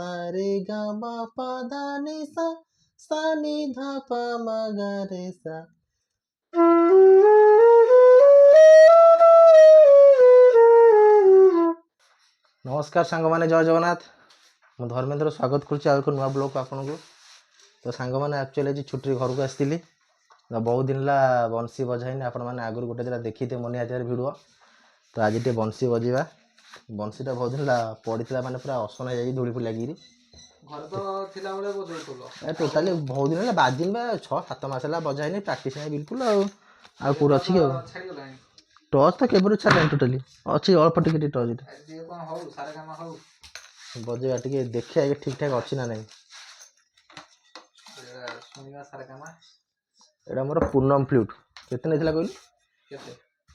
सा रे गा मा पा धा नि सा सा नि धा पा मा गा रे सा। नमस्कार सांग माने जय जगन्नाथ मु धर्मेंद्र स्वागत करुच्ची एक नुआ ब्लॉग आपन को। तो सांग माने एक्चुअली आज छुट्टी घर को आसती बहुत दिन ला बंसी बजाइनी आपण मैंने आगुरी गोटे दिन देखी थे मनी हाथ भिड़। तो आज टे बंसी बजेबा बंसीटा बहुत दिन पड़ा माने पूरा असना जा धूली फूल लगी टोटाली बहुत दिन बाजिन बा 6-7 मास बजाइनी प्राक्ट ना बिल्कुल आउट अच्छी टच तो केबरू छाड़ा टोटाली अच्छी अल्प टिके टच बजेगा टे देखिए ठीक ठाक अच्छी ना नहीं। एटा मोर पूनम फ्लूट केते नहीं कहली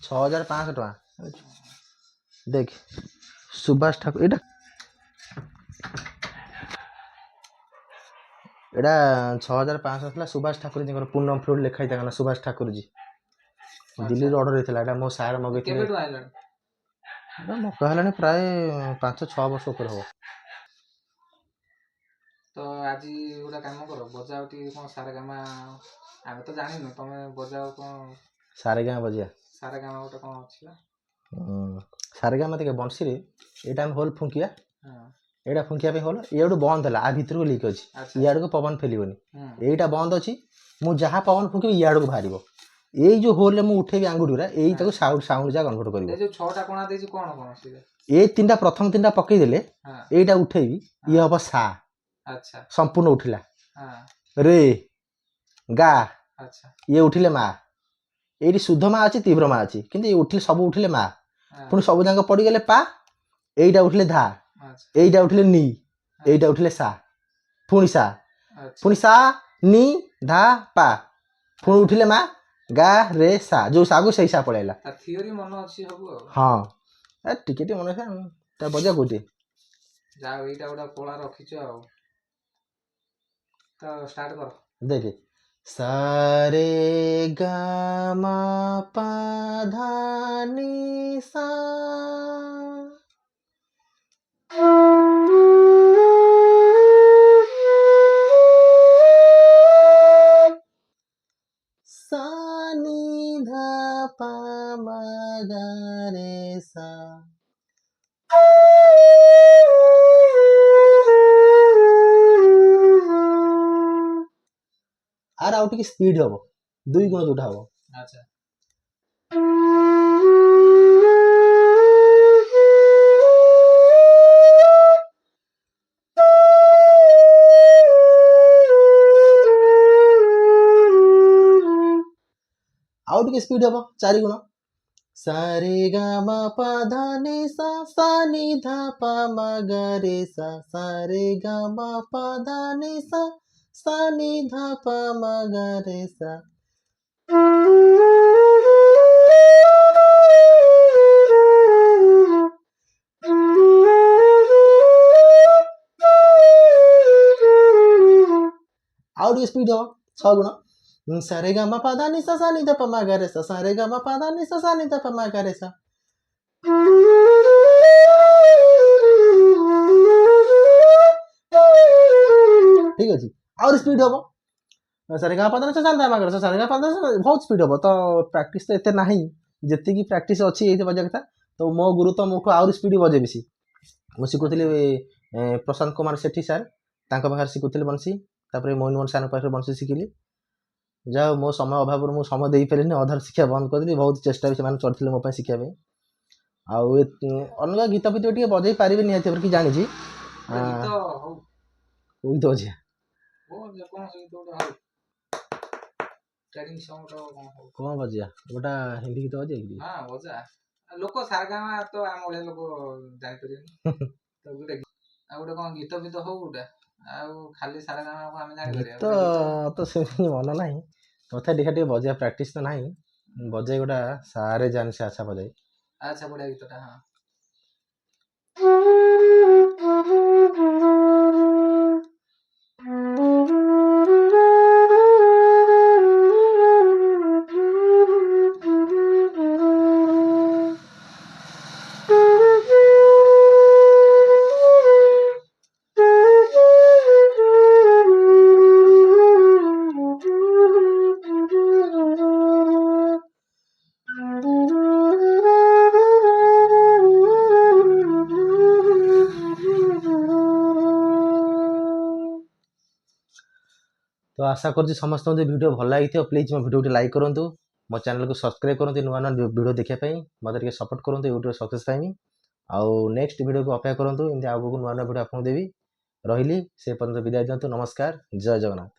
6500 टका देख सुभाष ठाकुर एटा 6500 था सुभाष ठाकुर जी पूनम फ्लूट लिखाई था सुभाष ठाकुर जी दिल्ली ऑर्डर होता है मो सार मगे मका है प्राय 5-6 वर्ष ऊपर हम। तो आज गोटे काम कर बजाओ टी कौन सारे गामा आम तो जानी तुम बजाओ कौन सारे गाँ बजिया सारे गामा गोटे कौन अच्छी सारे गाँ मतलब बंशी ये होल फुंकिया एटा फुंकिया होल ये बंद है आ भर को लिक अच्छी इाड़ को पवन फेलबनी यहीटा बंद अच्छी मुझे जहाँ पवन फुंक इाड़ को बाहर यही जो होल मुझे उठेबी आंगुठीरा यही साउंड जा कन्वर्ट कर ये 3टा प्रथम 3टा पकईदे यहीटा उठेबी ये हम सा संपूर्ण उठिला रे गा ये उठिले मा ये शुद्ध मा अच्छी तीव्र मा अच्छी कि उठिले सब उठिले मा पुणी सब जाक पड़गले पा यहीटा उठिले धा यहीटा उठिले नी यहीटा उठिले सा पुणी सा नी धा पा पुणी उठिले मा गा रे सा जो सागु सही सा पड़ेगा थ्योरी मन अच्छी सब हाँ टिके मन ता बजा कोटी जाओ एटा गोटा कोला रखिछ आ तो स्टार्ट कर देखे सा रे गा मा पा धा नि सा सा नि धा पा मा गा रे सा। आर आउ टिके स्पीड हम 2 गुण जोटा हम। अच्छा आउ टिके स्पीड हम 4 गुण सा रे गा मा पा धा नि सा सा नि धा पा मा गा रे सा सा रे गा मा पा धा नि सा सा नि धा पा मा गा रे सा। आउ टिके स्पीड हम 6 गुण सा रे गा मा पा धा नि सा सा नि धा पा मा गा रे सा सा रे गा मा पा धा नि सा सा नि धा पा मा गा रे सा। ठीक अच्छे आउर स्पीड हम सारे गा पा धा नि सा सा नि धा पा मा गा रे सा सारे गा पा धा बहुत स्पीड हम तो प्रैक्टिस तो एते नहीं जी प्रैक्टिस अच्छी ये बजा कथा तो मो गुरु तो मोठू आउर स्पीड बजे बेसी मुझे शिखुली प्रशांत कुमार सेठी सार पाखे शिखुली बंसी मोहन मोहन सार पाखे बंसी शिखिली जा मो समय अभाव मुझे समय दे पारे अधार शिक्षा बंद करदेली बहुत चेष्टा भी से चलते मो शिक्षा आउ अलग गीत फीत टे बजे पारे निहत कि जानी गीत बजिया कौन बजिया गोटा हिंदी गीत बजिया हाँ बजा लोक सारगामा तो आम ओडिया लोक जानि परियनि तो गोटे कौन गीत फीत हो गोटे खाली सारगामा को आम जानि गीत तो से मन ना तथा देखा टे बजिया प्रैक्टिस तो ना बजे गोटा सारे जान से अच्छा बजाई अच्छा बढ़िया गीतटा हाँ तो आशा करुँच समस्त भिडियो भल लगी प्लीज मो भिडियो लाइक करूँ मो चैनल को सब्सक्राइब करूँ नुआ नुआ भिडियो देखा मतलब सपोर्ट करूँ यूट्यूब सक्सेस पाइमी आउ नेक्स्ट वीडियो को अपेक्षा करूँ एमती आगू नुआ नुआ भिडियो आपको देवी रही से पर्यंत विदाय दिंतु नमस्कार जय जगन्नाथ।